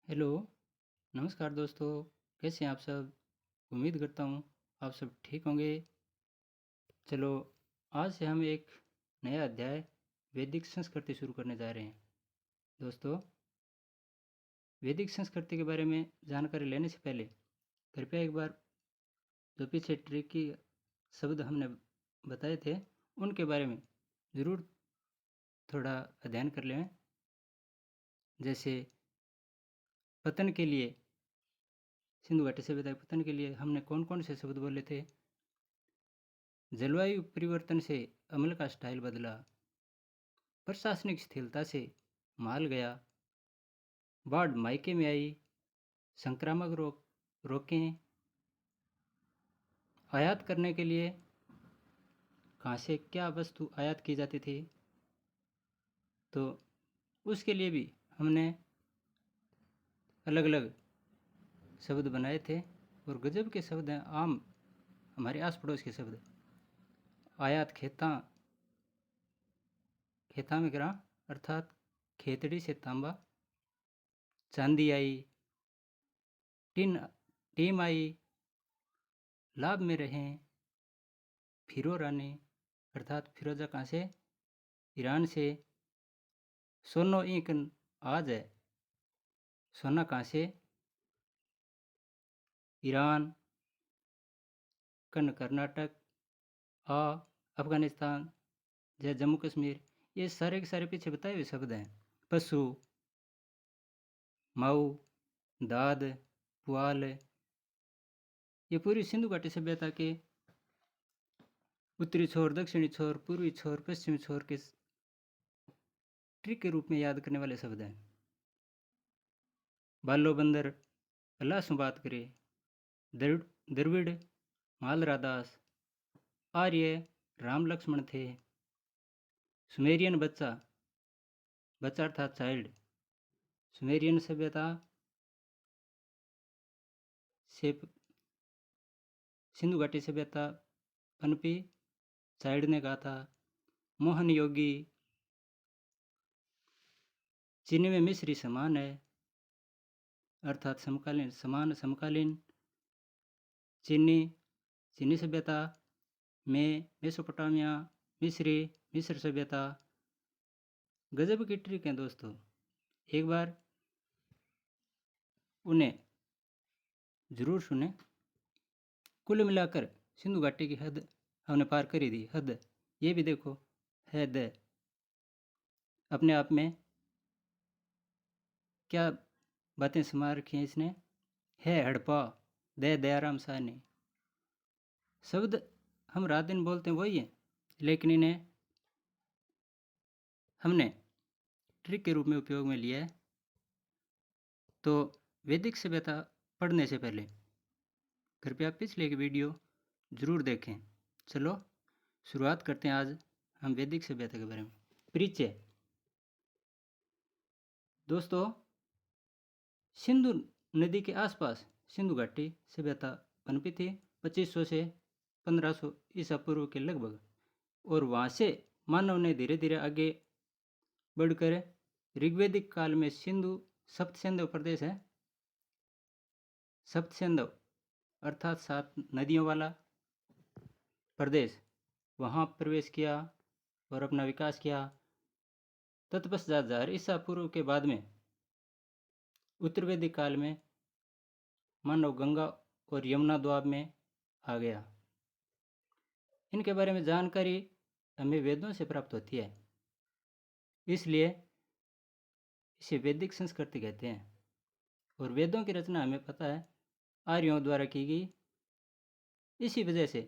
Hello, नमस्कार दोस्तों, कैसे हैं आप सब? उम्मीद करता हूँ आप सब ठीक होंगे। चलो, आज से हम एक नया अध्याय वैदिक संस्कृति शुरू करने जा रहे हैं। दोस्तों, वैदिक संस्कृति के बारे में जानकारी लेने से पहले कृपया एक बार जो पीछे ट्रिकी शब्द हमने बताए थे, उनके बारे में ज़रूर थोड़ा अध्ययन कर लें। जैसे पतन के लिए, सिंधु घाटी सभ्यता के पतन के लिए हमने कौन कौन से शब्द बोले थे? जलवायु परिवर्तन से अमल का स्टाइल बदला, प्रशासनिक स्थिरता से माल गया, बाढ़ मायके में आई, संक्रामक रोग रोकें, आयात करने के लिए कहाँ से क्या वस्तु आयात की जाती थी, तो उसके लिए भी हमने अलग अलग शब्द बनाए थे। और गजब के शब्द हैं, आम हमारे आस पड़ोस के शब्द। आयात खेता खेता में गिरा अर्थात खेतड़ी से तांबा, चांदी आई, टीन टीम आई, लाभ में रहें, फिरो रानी अर्थात फिरोजा कहाँ से? ईरान से, सोनो इंक आज है, सोना कहाँ से? ईरान, कन कर्नाटक, आ अफगानिस्तान, जय जम्मू कश्मीर। ये सारे के सारे पीछे बताए हुए शब्द हैं। पशु, माऊ, दाद, पुआल, ये पूरी सिंधु घाटी सभ्यता के उत्तरी छोर, दक्षिणी छोर, पूर्वी छोर, पश्चिमी छोर के ट्रिक के रूप में याद करने वाले शब्द हैं। बालो बंदर अल्लाह से बात करे, द्रविड़ मालरादास, आर्य राम लक्ष्मण थे, सुमेरियन बच्चा अर्थात चाइल्ड, सुमेरियन सभ्यता से सिंधु घाटी सभ्यता पनपी, चाइल्ड ने कहा था। मोहन योगी, चीनी में मिस्री समान है अर्थात समकालीन, समान समकालीन। चीनी सभ्यता में मेसोपोटामिया, मिस्र सभ्यता। गजब की ट्रिक है दोस्तों, एक बार उन्हें जरूर सुने। कुल मिलाकर सिंधु घाटी की हद हमने पार करी दी। हद ये भी देखो, हद अपने आप में क्या बातें समा रखी हैं इसने। है हड़प्पा, दयाराम साहनी। शब्द हम रात दिन बोलते हैं वही है, लेकिन इन्हें हमने ट्रिक के रूप में उपयोग में लिया है। तो वैदिक सभ्यता पढ़ने से पहले कृपया पिछले की वीडियो ज़रूर देखें। चलो शुरुआत करते हैं आज हम वैदिक सभ्यता के बारे में। परिचय। दोस्तों, सिंधु नदी के आसपास सिंधु घाटी सभ्यता पनपी थी 2500 से 1500 ईसा पूर्व के लगभग। और वहाँ से मानव ने धीरे धीरे आगे बढ़कर ऋग्वैदिक काल में सिंधु सप्तसिंधु प्रदेश है, सप्तसिंधु अर्थात 7 नदियों वाला प्रदेश, वहाँ प्रवेश किया और अपना विकास किया। तत्पश्चात 1000 ईसा पूर्व के बाद में उत्तर वैदिक काल में मानव गंगा और यमुना द्वाब में आ गया। इनके बारे में जानकारी हमें वेदों से प्राप्त होती है, इसलिए इसे वैदिक संस्कृति कहते हैं। और वेदों की रचना हमें पता है आर्यों द्वारा की गई। इसी वजह से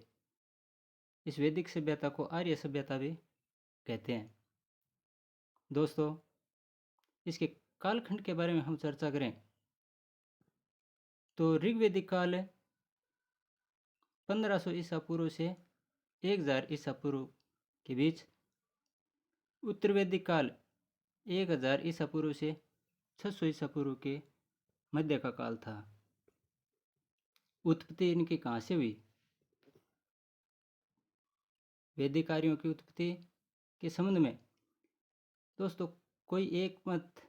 इस वैदिक सभ्यता को आर्य सभ्यता भी कहते हैं। दोस्तों, इसके कालखंड के बारे में हम चर्चा करें तो ऋग्वैदिक काल 1500 ईसा पूर्व से 1000 ईसा पूर्व के बीच, उत्तर वैदिक काल 1000 ईसा पूर्व से 600 ईसा पूर्व के मध्य का काल था। उत्पत्ति इनकी कहाँ से हुई? वैदिक कार्यों की उत्पत्ति के संबंध में दोस्तों कोई एक मत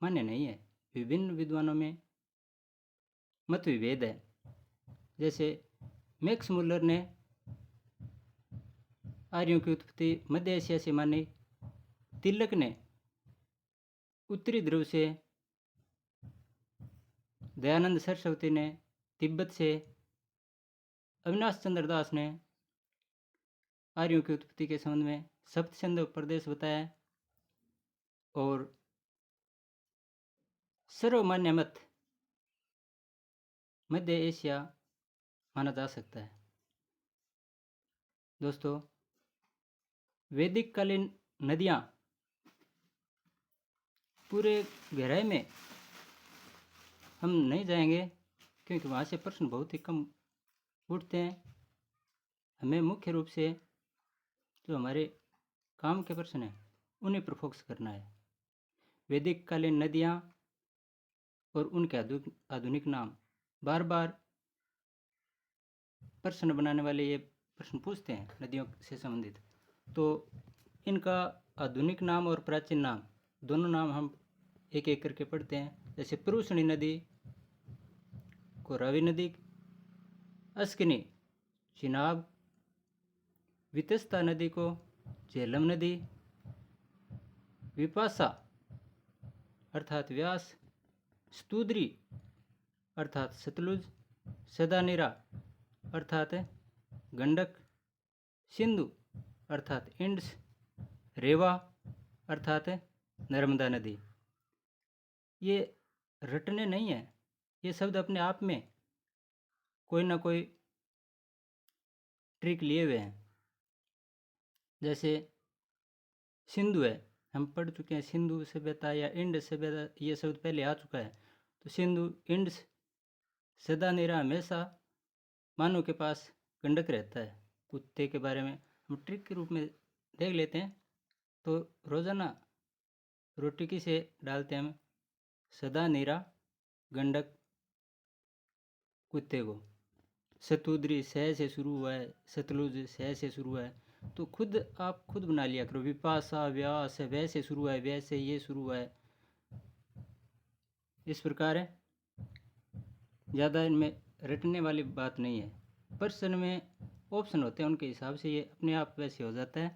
मान्य नहीं है। विभिन्न विद्वानों में मत विभेद है। जैसे मैक्स मुलर ने आर्यों की उत्पत्ति मध्य एशिया से मानी, तिलक ने उत्तरी ध्रुव से, दयानंद सरस्वती ने तिब्बत से, अविनाश चंद्र दास ने आर्यों की उत्पत्ति के संबंध में सप्त सिंधु प्रदेश बताया। और सर्वमान्य मत मध्य एशिया माना जा सकता है। दोस्तों, वैदिक कालीन नदियाँ पूरे गहराई में हम नहीं जाएंगे, क्योंकि वहाँ से प्रश्न बहुत ही कम उठते हैं। हमें मुख्य रूप से जो हमारे काम के प्रश्न हैं उन्हीं पर फोकस करना है। वैदिक कालीन नदियाँ और उनके आधुनिक नाम। बार बार प्रश्न बनाने वाले ये प्रश्न पूछते हैं नदियों से संबंधित, तो इनका आधुनिक नाम और प्राचीन नाम दोनों नाम हम एक एक करके पढ़ते हैं। जैसे पुरुषणी नदी को रावी नदी, अस्किनी चिनाब, वितस्ता नदी को झेलम नदी, विपासा अर्थात व्यास, स्तुद्री अर्थात सतलुज, सदानीरा अर्थात गंडक, सिंधु अर्थात इंड्स, रेवा अर्थात नर्मदा नदी। ये रटने नहीं है, ये शब्द अपने आप में कोई ना कोई ट्रिक लिए हुए हैं। जैसे सिंधु है, हम पढ़ चुके हैं, सिंधु सभ्यता या इंड सभ्यता ये शब्द पहले आ चुका है। तो सिंधु, इंड्स, सदानीरा हमेशा मानव के पास गंडक रहता है। कुत्ते के बारे में हम ट्रिक के रूप में देख लेते हैं। तो रोजाना रोटी से डालते हैं हम सदानीरा गंडक कुत्ते को। सतुद्री सह से शुरू हुआ है, सतलुज सह से शुरू हुआ है, तो आप खुद बना लिया करो। विपासा व्यास वह से शुरू है, वह से ये शुरू हुआ है। इस प्रकार है, ज़्यादा इनमें रटने वाली बात नहीं है। प्रश्न में ऑप्शन होते हैं, उनके हिसाब से ये अपने आप वैसे हो जाता है।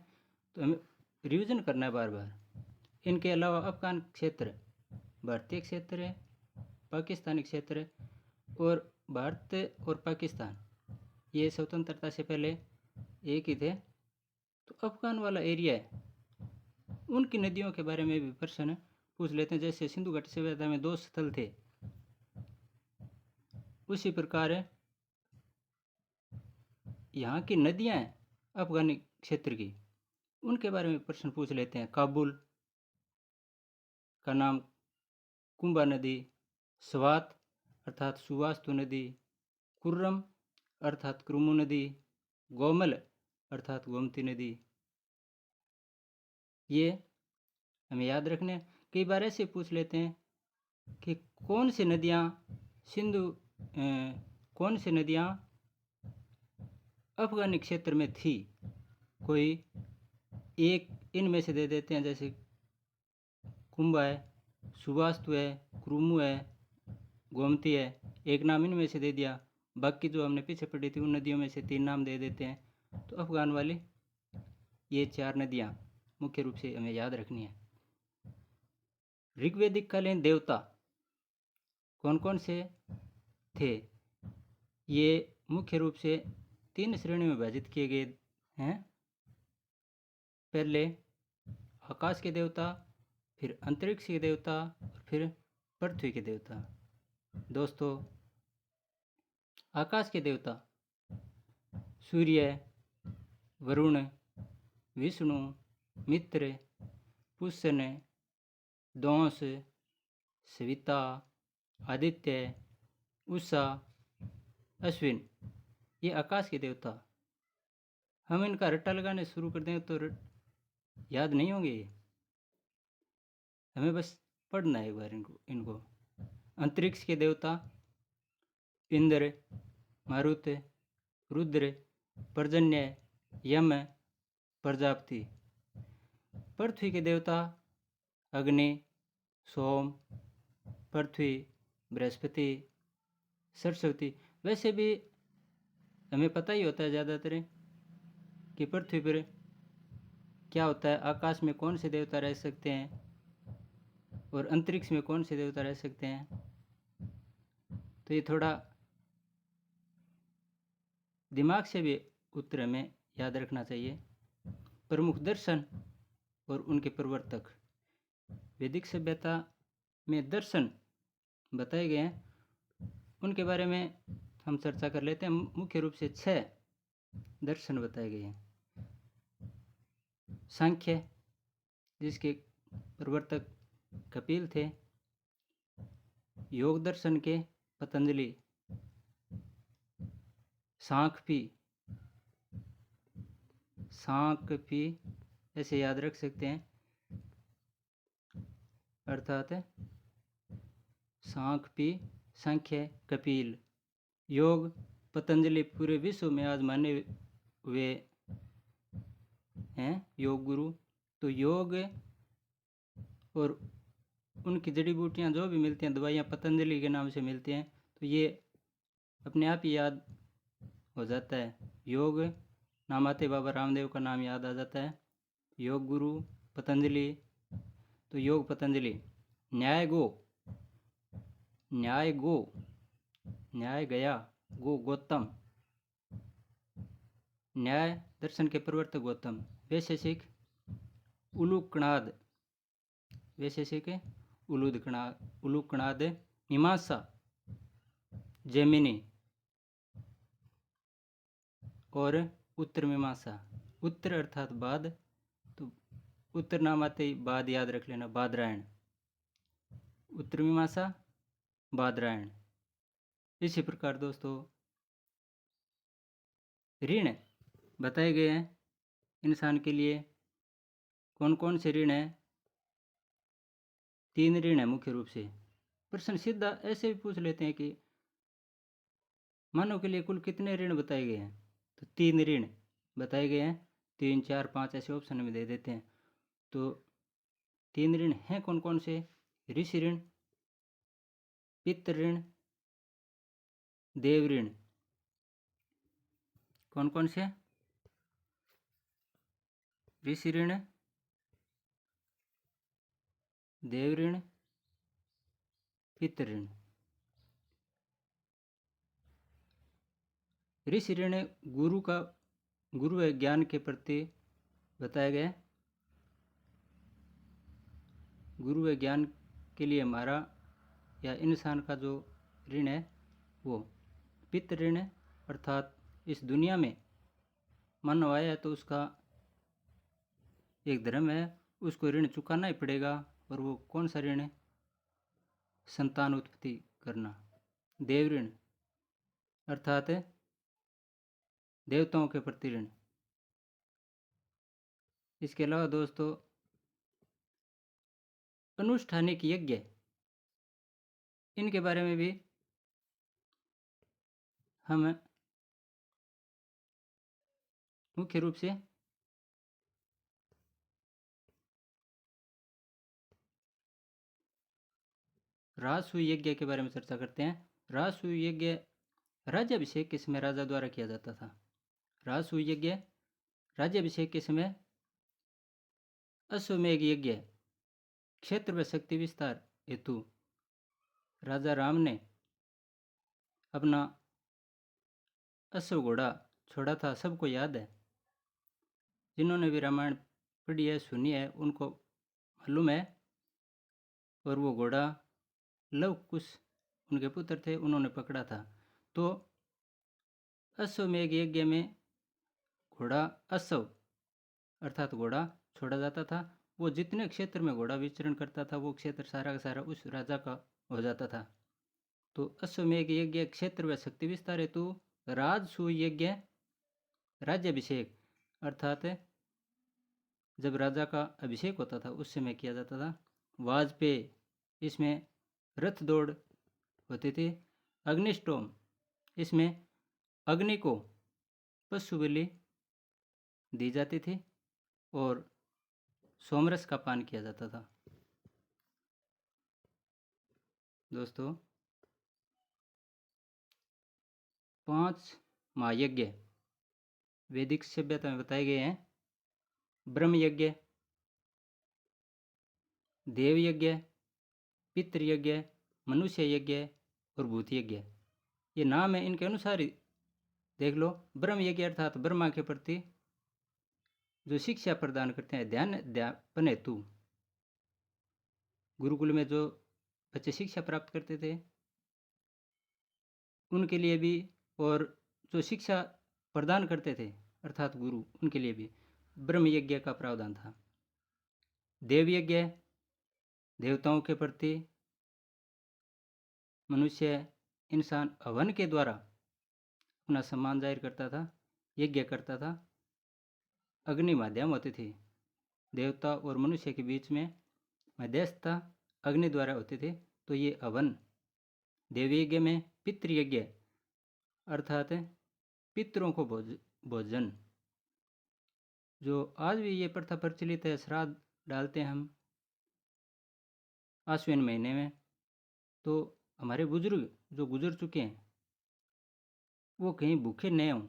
तो हमें रिवीजन करना है बार बार। इनके अलावा अफगान क्षेत्र भारतीय क्षेत्र है, पाकिस्तानी क्षेत्र है, और भारत और पाकिस्तान ये स्वतंत्रता से पहले एक ही थे। तो अफगान वाला एरिया है, उनकी नदियों के बारे में भी प्रश्न पूछ लेते हैं। जैसे सिंधु घाटी सभ्यता में 2 स्थल थे, उसी प्रकार है यहाँ की नदियाँ हैं अफगानी क्षेत्र की, उनके बारे में प्रश्न पूछ लेते हैं। काबुल का नाम कुंभा नदी, स्वात अर्थात सुवास्तु नदी, कुर्रम अर्थात क्रुमु नदी, गोमल अर्थात गोमती नदी। ये हमें याद रखने। कई बार ऐसे पूछ लेते हैं कि कौन सी नदियाँ अफगानी क्षेत्र में थी। कोई एक इनमें से दे देते हैं, जैसे कुंभा है, सुवास्तु है, क्रुमु है, गोमती है, एक नाम इनमें से दे दिया। बाकी जो हमने पीछे पढ़ी थी उन नदियों में से 3 नाम दे देते हैं। तो अफगान वाली ये 4 नदियाँ मुख्य रूप से हमें याद रखनी है। ऋग्वेदिक कालीन देवता कौन कौन से थे, ये मुख्य रूप से 3 श्रेणियों में विभाजित किए गए हैं। पहले आकाश के देवता, फिर अंतरिक्ष के देवता, और फिर पृथ्वी के देवता। दोस्तों, आकाश के देवता सूर्य, वरुण, विष्णु, मित्र, पुष्यन, दोष, सविता, आदित्य, उषा, अश्विन, ये आकाश के देवता। हम इनका रट्टा लगाने शुरू कर दें तो याद नहीं होंगे ये, हमें बस पढ़ना है एक बार इनको। अंतरिक्ष के देवता इंद्र, मारुत, रुद्र, पर्जन्य, यम, प्रजापति। पृथ्वी के देवता अग्नि, सोम, पृथ्वी, बृहस्पति, सरस्वती। वैसे भी हमें पता ही होता है ज़्यादातर कि पृथ्वी पर क्या होता है, आकाश में कौन से देवता रह सकते हैं और अंतरिक्ष में कौन से देवता रह सकते हैं। तो ये थोड़ा दिमाग से भी उत्तर हमें याद रखना चाहिए। प्रमुख दर्शन और उनके प्रवर्तक। वैदिक सभ्यता में दर्शन बताए गए हैं, उनके बारे में हम चर्चा कर लेते हैं। मुख्य रूप से 6 दर्शन बताए गए हैं। सांख्य, जिसके प्रवर्तक कपिल थे। योग दर्शन के पतंजलि। सांख्यपी ऐसे याद रख सकते हैं, अर्थात सांख्यपी, सांख्य, कपिल। योग पतंजलि पूरे विश्व में आज माने हुए हैं योग गुरु। तो योग और उनकी जड़ी बूटियाँ जो भी मिलती हैं, दवाइयाँ पतंजलि के नाम से मिलती हैं, तो ये अपने आप ही याद हो जाता है। योग नाम आते बाबा रामदेव का नाम याद आ जाता है। योग गुरु पतंजलि। तो योग पतंजलि। न्याय गो, न्याय गो, न्याय गया, गो गौतम। न्याय दर्शन के प्रवर्तक गौतम। वैशेषिक उलूकनाद, वैशेषिक उलूकनाद। मीमांसा जैमिनी और उत्तर मीमांसा। उत्तर अर्थात बाद, तो उत्तर नाम आते ही बाद याद रख लेना, बादरायण। उत्तर मीमांसा, बादरायण। इसी प्रकार दोस्तों ऋण बताए गए हैं इंसान के लिए। कौन कौन से ऋण हैं? 3 ऋण है मुख्य रूप से। प्रश्न सीधा ऐसे भी पूछ लेते हैं कि मानव के लिए कुल कितने ऋण बताए गए हैं? तो 3 ऋण बताए गए हैं। 3, 4, 5 ऐसे ऑप्शन में दे देते हैं। तो 3 ऋण हैं कौन कौन से? ऋषि ऋण, पितृ ऋण, देव ऋण। कौन कौन से? ऋषि ऋण, देव ऋण, पितृ ऋण। ऋषि ऋण गुरु व ज्ञान के प्रति बताया गया। गुरु व ज्ञान के लिए हमारा या इंसान का जो ऋण है वो पितृ ऋण है, अर्थात इस दुनिया में मानव आया है तो उसका एक धर्म है, उसको ऋण चुकाना ही पड़ेगा। और वो कौन सा ऋण है? संतान उत्पत्ति करना। देव ऋण अर्थात देवताओं के प्रति ऋण। इसके अलावा दोस्तों अनुष्ठानिक यज्ञ, इनके बारे में भी हम मुख्य रूप से राजसूय यज्ञ के बारे में चर्चा करते हैं। राजसूय यज्ञ राज्याभिषेक के समय राजा द्वारा किया जाता था। राजसूय यज्ञ राज्याभिषेक के समय। अश्वमेघ यज्ञ क्षेत्र व शक्ति विस्तार हेतु राजा राम ने अपना अश्व घोड़ा छोड़ा था, सबको याद है। जिन्होंने भी रामायण पढ़ी है, सुनी है, उनको मालूम है। और वो घोड़ा लव कुश उनके पुत्र थे, उन्होंने पकड़ा था। तो अश्वमेघ यज्ञ में घोड़ा अश्व अर्थात घोड़ा छोड़ा जाता था। वो जितने क्षेत्र में घोड़ा विचरण करता था वो क्षेत्र सारा का सारा उस राजा का हो जाता था। तो अश्वमेघ यज्ञ क्षेत्र व शक्ति विस्तार हेतु। राजसूय यज्ञ राज्याभिषेक अर्थात जब राजा का अभिषेक होता था उस समय किया जाता था। वाजपेय, इसमें रथ दौड़ होती थी। अग्निष्टोम, इसमें अग्नि को पशु बलि दी जाती थी और सोमरस का पान किया जाता था। दोस्तों 5 महायज्ञ वैदिक सभ्यता में बताए गए हैं। ब्रह्म यज्ञ, देव यज्ञ, पितृ यज्ञ, मनुष्य यज्ञ और भूत यज्ञ। ये नाम है, इनके अनुसार ही देख लो। ब्रह्म यज्ञ अर्थात ब्रह्मा के प्रति जो शिक्षा प्रदान करते हैं, ध्यान अध्यापन हेतु गुरुकुल में जो बच्चे शिक्षा प्राप्त करते थे उनके लिए भी, और जो शिक्षा प्रदान करते थे अर्थात गुरु, उनके लिए भी ब्रह्म यज्ञ का प्रावधान था। देव यज्ञ, देवताओं के प्रति मनुष्य इंसान हवन के द्वारा अपना सम्मान जाहिर करता था, यज्ञ करता था। अग्नि माध्यम होती थी, देवता और मनुष्य के बीच में मध्यस्थता अग्नि द्वारा होती थी। तो ये हवन। देव यज्ञ में पितृ यज्ञ अर्थात पितरों को भोजन, जो आज भी ये प्रथा प्रचलित है। श्राद्ध डालते हैं हम आश्विन महीने में, तो हमारे बुजुर्ग जो गुजर चुके हैं वो कहीं भूखे न हों,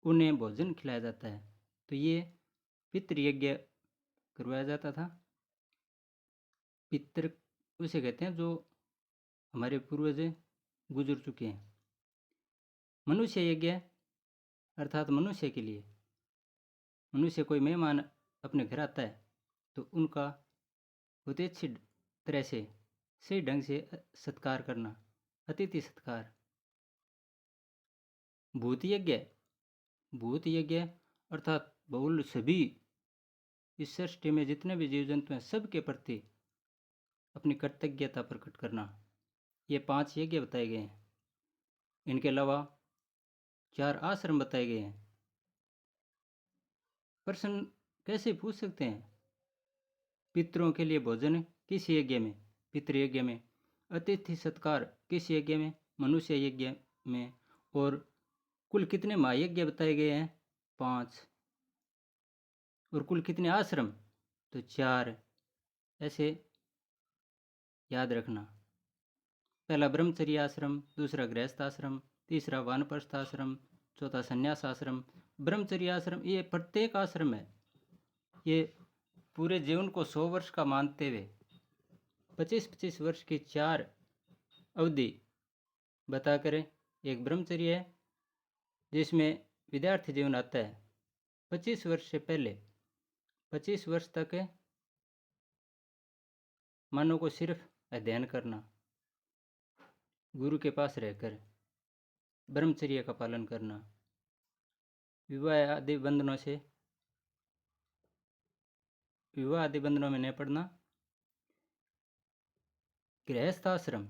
उन्हें भोजन खिलाया जाता है। तो ये पितृ यज्ञ करवाया जाता था। पितृ उसे कहते हैं जो हमारे पूर्वज गुजर चुके हैं। मनुष्य यज्ञ अर्थात मनुष्य के लिए, मनुष्य कोई मेहमान अपने घर आता है तो उनका बहुत ही अच्छी तरह से सही ढंग से सत्कार करना, अतिथि सत्कार। भूत यज्ञ, भूत यज्ञ अर्थात बहुल सभी इस सृष्टि में जितने भी जीव जंतु हैं सबके प्रति अपनी कृतज्ञता प्रकट करना। ये 5 यज्ञ बताए गए हैं। इनके अलावा 4 आश्रम बताए गए हैं। प्रश्न कैसे पूछ सकते हैं, पितरों के लिए भोजन किस यज्ञ में? पितृ यज्ञ में। अतिथि सत्कार किस यज्ञ में? मनुष्य यज्ञ में। और कुल कितने महायज्ञ बताए गए हैं? 5। और कुल कितने आश्रम? तो 4। ऐसे याद रखना। पहला ब्रह्मचर्य आश्रम, दूसरा गृहस्थ आश्रम, तीसरा वानप्रस्थ आश्रम, चौथा संन्यास आश्रम। ब्रह्मचर्य आश्रम ये प्रत्येक आश्रम है, ये पूरे जीवन को 100 वर्ष का मानते हुए 25-25 वर्ष की 4 अवधि बताकर एक ब्रह्मचर्य है, जिसमें विद्यार्थी जीवन आता है। 25 वर्ष से पहले 25 वर्ष तक मानव को सिर्फ अध्ययन करना, गुरु के पास रहकर ब्रह्मचर्य का पालन करना, विवाह आदि बंधनों में नहीं पड़ना। गृहस्थ आश्रम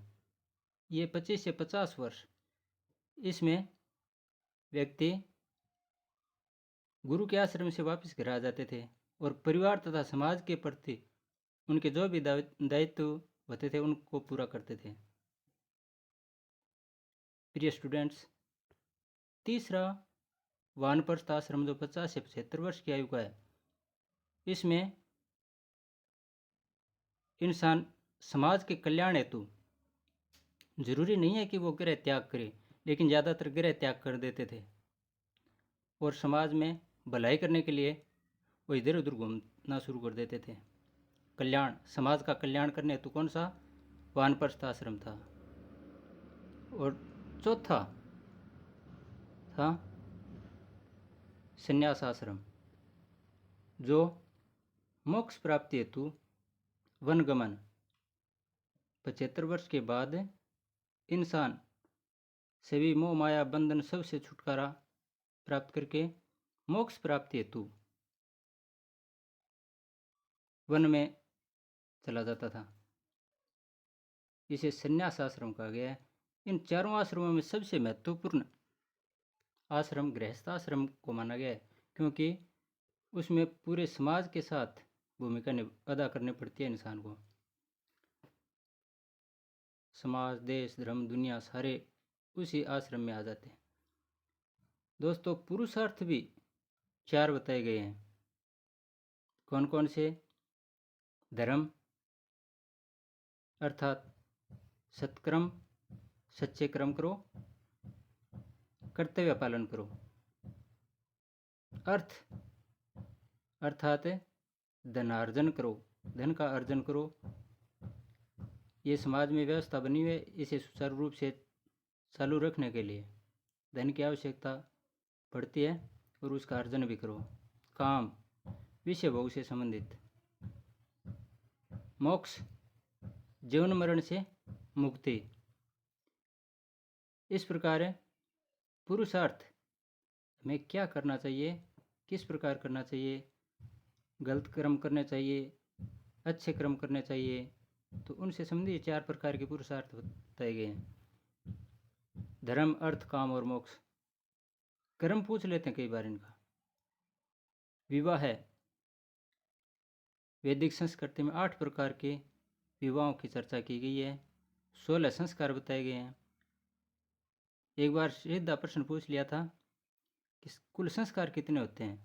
ये 25 से 50 वर्ष, इसमें व्यक्ति गुरु के आश्रम से वापस घर आ जाते थे और परिवार तथा समाज के प्रति उनके जो भी दायित्व होते थे उनको पूरा करते थे। प्रिय स्टूडेंट्स, तीसरा वानप्रस्थ आश्रम जो 50 से 75 वर्ष की आयु का है, इसमें इंसान समाज के कल्याण हेतु, जरूरी नहीं है कि वो गृह त्याग करे, लेकिन ज़्यादातर गृह त्याग कर देते थे और समाज में भलाई करने के लिए वो इधर उधर घूमना शुरू कर देते थे। कल्याण, समाज का कल्याण करने हेतु कौन सा? वानप्रस्थ आश्रम था। और चौथा था संन्यास आश्रम, जो मोक्ष प्राप्ति हेतु वनगमन, 75 वर्ष के बाद इंसान सभी मोह माया बंधन सबसे छुटकारा प्राप्त करके मोक्ष प्राप्ति हेतु वन में चला जाता था। इसे संन्यास आश्रम कहा गया है। इन चारों आश्रमों में सबसे महत्वपूर्ण आश्रम गृहस्थ आश्रम को माना गया है, क्योंकि उसमें पूरे समाज के साथ भूमिका अदा करनी पड़ती है इंसान को। समाज, देश, धर्म, दुनिया सारे उसी आश्रम में आ जाते हैं। दोस्तों, पुरुषार्थ भी 4 बताए गए हैं। कौन कौन से? धर्म अर्थात सत्कर्म, सच्चे कर्म करो, कर्तव्य पालन करो। अर्थ अर्थात धनार्जन करो, धन का अर्जन करो। ये समाज में व्यवस्था बनी हुई है, इसे सुचारू रूप से चालू रखने के लिए धन की आवश्यकता पड़ती है और उसका अर्जन भी करो। काम, विषय भोग से संबंधित। मोक्ष, जीवन मरण से मुक्ति। इस प्रकार पुरुषार्थ में क्या करना चाहिए, किस प्रकार करना चाहिए, गलत कर्म करने चाहिए, अच्छे कर्म करने चाहिए, तो उनसे संबंधित 4 प्रकार के पुरुषार्थ बताए गए हैं। धर्म, अर्थ, काम और मोक्ष। कर्म पूछ लेते हैं कई बार इनका। विवाह है, वैदिक संस्कृति में 8 प्रकार के विवाहों की चर्चा की गई है। 16 संस्कार बताए गए हैं। एक बार सीधा प्रश्न पूछ लिया था कि कुल संस्कार कितने होते हैं,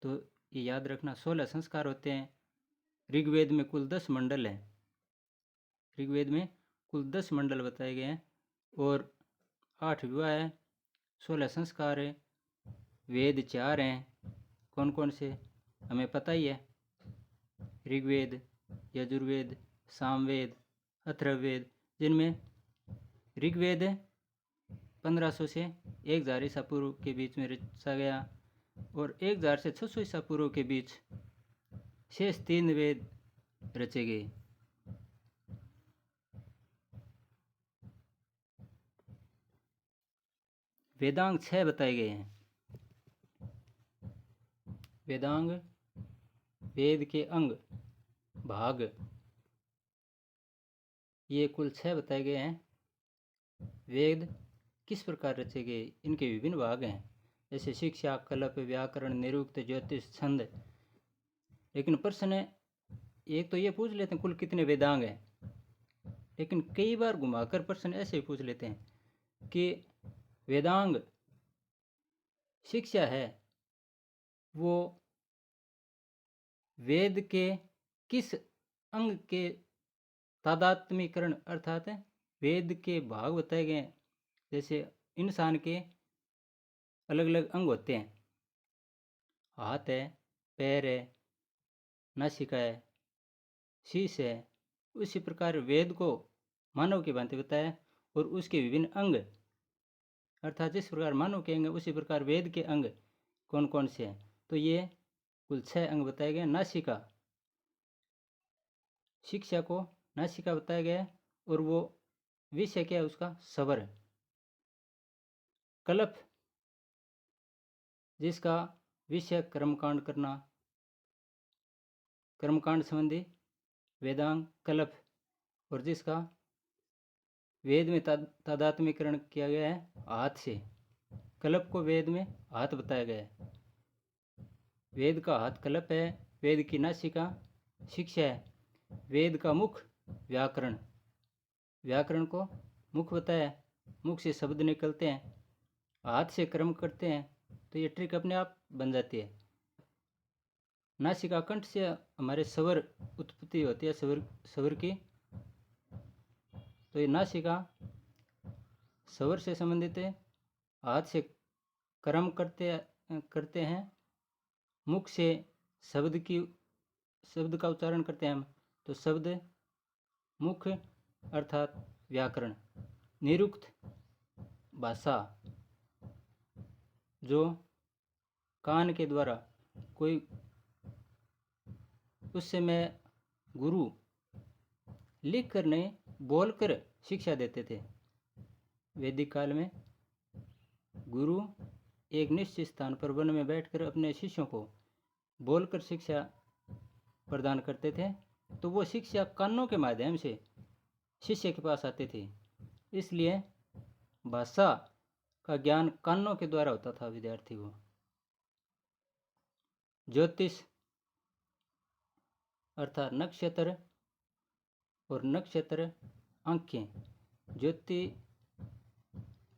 तो ये याद रखना 16 संस्कार होते हैं। ऋग्वेद में कुल 10 मंडल हैं। ऋग्वेद में कुल 10 मंडल बताए गए हैं और 8 विवाह है, 16 संस्कार है, वेद 4 हैं। कौन कौन से हमें पता ही है, ऋग्वेद, यजुर्वेद, सामवेद, अथर्ववेद, जिनमें ऋग्वेद 1500 से 1000 ईसा पूर्व के बीच में रचा गया और 1000 से 600 ईसा पूर्व के बीच शेष 3 वेद रचे गए। वेदांग 6 बताए गए हैं। वेदांग वेद के अंग, भाग, ये कुल 6 बताए गए हैं। वेद किस प्रकार रचे गए, इनके विभिन्न भाग हैं, जैसे शिक्षा, कल्प, व्याकरण, निरुक्त, ज्योतिष, छंद। लेकिन प्रश्न एक तो ये पूछ लेते हैं कुल कितने वेदांग हैं, लेकिन कई बार घुमाकर प्रश्न ऐसे ही पूछ लेते हैं कि वेदांग शिक्षा है वो वेद के किस अंग के तादात्म्यकरण अर्थात वेद के भाग बताए गए। जैसे इंसान के अलग अलग अंग होते हैं, हाथ है, पैर है, नासिका है, शीश है। उसी प्रकार वेद को मानव की भांति बताया और उसके विभिन्न अंग अर्थात जिस प्रकार मानव के अंग उसी प्रकार वेद के अंग कौन कौन से हैं, तो ये कुल 6 अंग बताए गए। नासिका, शिक्षा को नासिका बताया गया है और वो विषय क्या है उसका, सबर। कल्प, जिसका विषय कर्मकांड करना, कर्मकांड संबंधी वेदांग कल्प, और जिसका वेद में तादात्म्यकरण किया गया है हाथ से। कल्प को वेद में हाथ बताया गया है। वेद का हाथ कल्प है, वेद की नासिका शिक्षा है, वेद का मुख व्याकरण, व्याकरण को मुख बताया, मुख से शब्द निकलते हैं, हाथ से कर्म करते हैं, तो ये ट्रिक अपने आप बन जाती है। नासिका कंठ से हमारे स्वर उत्पत्ति होती है, स्वर की, तो ये नासिका स्वर से संबंधित है। हाथ से कर्म करते हैं, मुख से शब्द का उच्चारण करते हैं हम, तो शब्द मुख अर्थात व्याकरण। निरुक्त भाषा, जो कान के द्वारा कोई उस समय गुरु लिख कर नहीं बोलकर शिक्षा देते थे। वैदिक काल में गुरु एक निश्चित स्थान पर वन में बैठकर अपने शिष्यों को बोलकर शिक्षा प्रदान करते थे, तो वो शिक्षा कानों के माध्यम से शिष्य के पास आते थे। इसलिए भाषा का ज्ञान कानों के द्वारा होता था विद्यार्थी को। ज्योतिष अर्थात नक्षत्र और नक्षत्र आँखें। ज्योति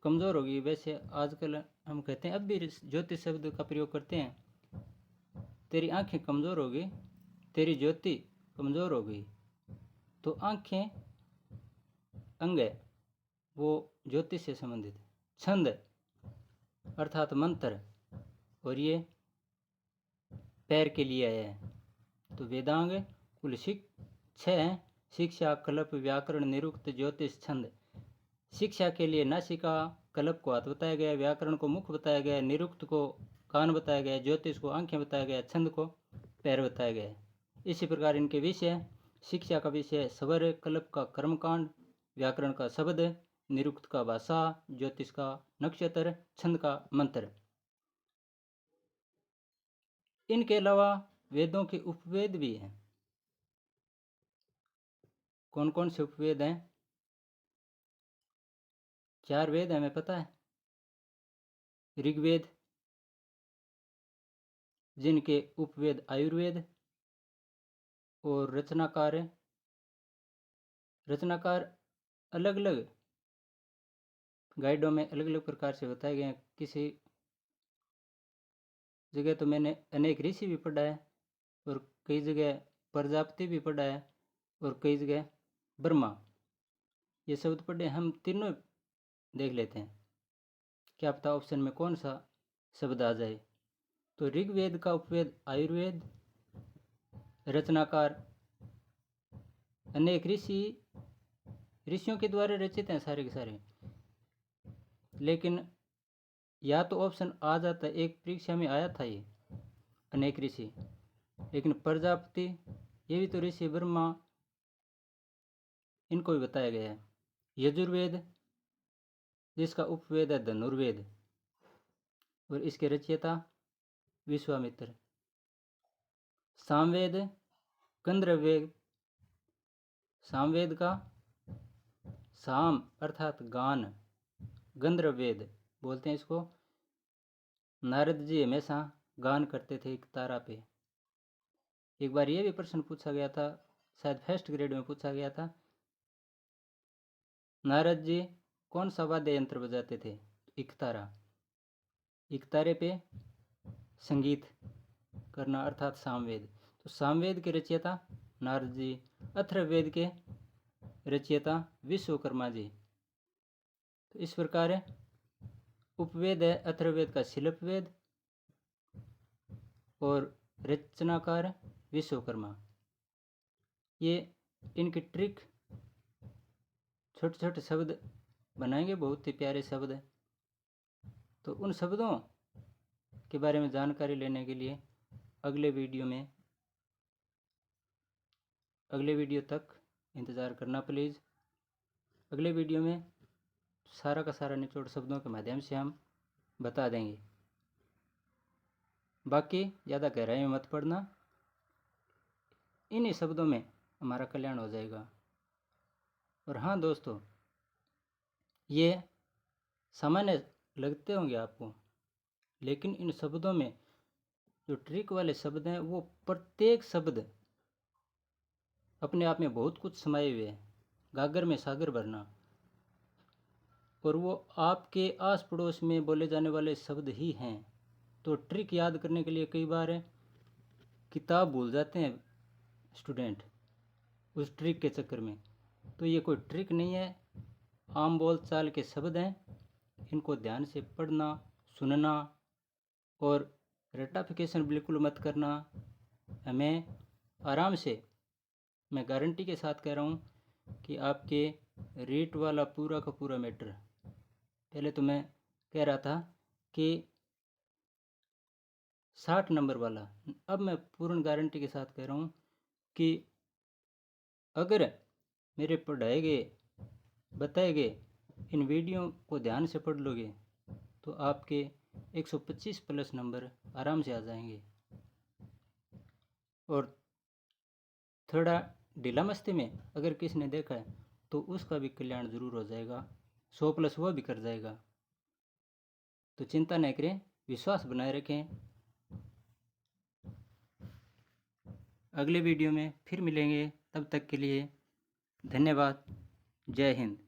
कमज़ोर होगी, वैसे आजकल हम कहते हैं, अब भी ज्योतिष शब्द का प्रयोग करते हैं। तेरी आँखें कमज़ोर हो गई, तेरी ज्योति कमज़ोर हो गई। तो आँखें अंग है वो ज्योतिष से संबंधित है। छंद अर्थात मंत्र, और ये पैर के लिए आया है। तो वेदांग कुल 6 हैं। शिक्षा, कल्प, व्याकरण, निरुक्त, ज्योतिष, छंद। शिक्षा के लिए नासिका, कल्प को हाथ बताया गया, व्याकरण को मुख बताया गया, निरुक्त को कान बताया गया, ज्योतिष को आंखें बताया गया, छंद को पैर बताया गया है। इसी प्रकार इनके विषय, शिक्षा का विषय स्वर, कल्प का कर्मकांड, व्याकरण का शब्द, निरुक्त का भाषा, ज्योतिष का नक्षत्र, छंद का मंत्र। इनके अलावा वेदों के उपवेद भी हैं। कौन कौन से उपवेद हैं? 4 वेद हमें पता है। ऋग्वेद, जिनके उपवेद आयुर्वेद, और रचनाकार अलग अलग गाइडों में अलग अलग प्रकार से बताए गए हैं। किसी जगह तो मैंने अनेक ऋषि भी पढ़ा है, और कई जगह प्रजापति भी पढ़ा है, और कई जगह ब्रह्मा। ये शब्द पढ़े, हम तीनों देख लेते हैं, क्या पता ऑप्शन में कौन सा शब्द आ जाए। तो ऋग्वेद का उपवेद आयुर्वेद, रचनाकार अनेक ऋषियों के द्वारा रचित हैं सारे के सारे। लेकिन या तो ऑप्शन आ जाता, एक परीक्षा में आया था ये अनेक ऋषि, लेकिन प्रजापति ये भी तो ऋषि, ब्रह्मा, इनको भी बताया गया है। यजुर्वेद, जिसका उपवेद है धनुर्वेद, और इसके रचयिता विश्वामित्र। सामवेद गंधर्ववेद, सामवेद का साम अर्थात गान, गंधर्ववेद बोलते हैं इसको। नारद जी हमेशा गान करते थे एक तारा पे। एक बार ये भी प्रश्न पूछा गया था, शायद फर्स्ट ग्रेड में पूछा गया था, नारद जी कौन सा वाद्य यंत्र बजाते थे? इकतारा। इकतारे पे संगीत करना अर्थात सामवेद। तो सामवेद के रचयिता नारद जी, अथर्ववेद के रचयिता विश्वकर्मा जी। तो इस प्रकार उपवेद है अथर्ववेद का शिल्पवेद, और रचनाकार विश्वकर्मा। ये इनकी ट्रिक, छोटे छोटे शब्द बनाएंगे, बहुत ही प्यारे शब्द है। तो उन शब्दों के बारे में जानकारी लेने के लिए अगले वीडियो तक इंतज़ार करना प्लीज़। अगले वीडियो में सारा का सारा निचोड़ शब्दों के माध्यम से हम बता देंगे। बाकी ज़्यादा गहराई में मत पढ़ना, इन्हीं शब्दों में हमारा कल्याण हो जाएगा। और हाँ दोस्तों, ये सामान्य लगते होंगे आपको, लेकिन इन शब्दों में जो ट्रिक वाले शब्द हैं, वो प्रत्येक शब्द अपने आप में बहुत कुछ समाये हुए हैं। गागर में सागर भरना, और वो आपके आस पड़ोस में बोले जाने वाले शब्द ही हैं। तो ट्रिक याद करने के लिए कई बार किताब भूल जाते हैं स्टूडेंट उस ट्रिक के चक्कर में। तो ये कोई ट्रिक नहीं है, आम बोलचाल के शब्द हैं। इनको ध्यान से पढ़ना, सुनना, और रटाफिकेशन बिल्कुल मत करना। हमें आराम से, मैं गारंटी के साथ कह रहा हूँ कि आपके रीट वाला पूरा का पूरा मैटर, पहले तो मैं कह रहा था कि 60 नंबर वाला, अब मैं पूर्ण गारंटी के साथ कह रहा हूँ कि अगर मेरे पढ़ाए गए, बताए गए इन वीडियो को ध्यान से पढ़ लोगे, तो आपके 125 प्लस नंबर आराम से आ जाएंगे। और थोड़ा ढीला मस्ती में अगर किसी ने देखा है, तो उसका भी कल्याण ज़रूर हो जाएगा, 100 प्लस वह भी कर जाएगा। तो चिंता नहीं करें, विश्वास बनाए रखें। अगले वीडियो में फिर मिलेंगे, तब तक के लिए धन्यवाद। जय हिंद।